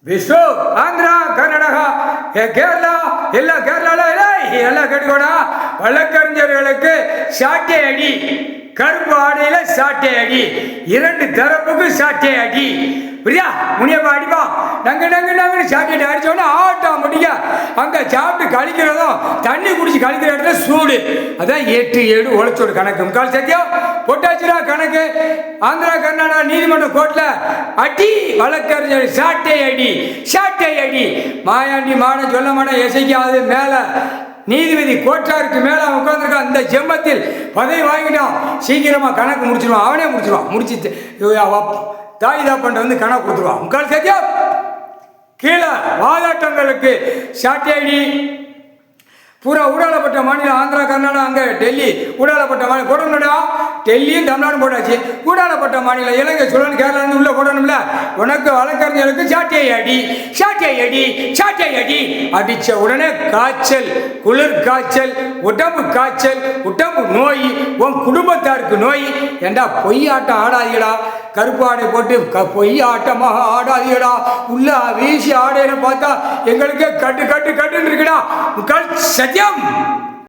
ವಿಶ್ವ ಆಂಧ್ರ ಕರ್ನಾಟಕ ಕೇರಳ ಎಲ್ಲ ಕೇರಳ ಎಲ್ಲ கேட்டுக்கோடா. வழக்கறிஞர்களுக்கு சாட்டை அடி, கருப்பு ஆடையில சாட்டை அடி, இரண்டு தரப்புக்கு சாட்டை அடி. புரியா? முனியப்பா அடிப்பா. நங்கு நங்கு நங்கு சாட்டை அடிச்சோன்னா ஆட்டோமேட்டிக்கா அங்கே சாப்பிட்டு கழிக்கிறதும் தண்ணி குடிச்சு கழிக்கிற இடத்துல சூடு. அதான் 8-7 உழைச்சோடு கணக்கு. முக்கால் சத்தியம் பொட்டாச்சுடா கணக்கு. ஆந்திரா கர்நாடகா நீதிமன்ற கோர்ட்டில் அடி, வழக்கறிஞர் சாட்டை அடி, சாட்டை அடி. மாயாண்டி மாட சொல்ல மாட்டேன் எசைக்காது மேலே நீதிபதி கோட்டாருக்கு மேலே அவன் உட்காந்துருக்கான். அந்த ஜென்மத்தில் பதவி வாங்கிட்டான். சீக்கிரமாக கணக்கு முடிச்சிடுவான். அவனே முடிச்சிடுவான். முடிச்சு தாய் தாப்பன்ட்டு வந்து கணக்கு கொடுத்துருவான். முக்கால் சத்தியம் கீழே வாதாட்டங்களுக்கு சாட்டை அடி. பூரா ஊடாளப்பட்ட மாநிலம் ஆந்திரா கர்நாடகா, அங்கே டெல்லி ஊடாளப்பட்ட மாநிலம் போடணும்டா. டெல்லியும் தமிழ்நாடு போட்டாச்சு. ஊடாளப்பட்ட மாநிலம் இலங்கை சொல்லணும், கேரளாந்து உள்ளே போடணும்ல. உனக்கு வழக்கறிஞர்களுக்கு சாட்டை அடி, சாட்டை அடி, சாட்டை அடி. அடித்த உடனே காய்ச்சல், குளிர் காய்ச்சல், உடம்பு காய்ச்சல், உடம்பு நோய், உன் குடும்பத்தாருக்கு நோய். ஏண்டா பொய்யாட்டம் ஆடாதீடா. கருப்பு ஆடை போட்டு பொய்யாட்டமாக ஆடாதீடா. உள்ள வீசி ஆடையில பார்த்தா எங்களுக்கே கட்டு கட்டு கட்டுன்னு இருக்குடா. சத்தியம்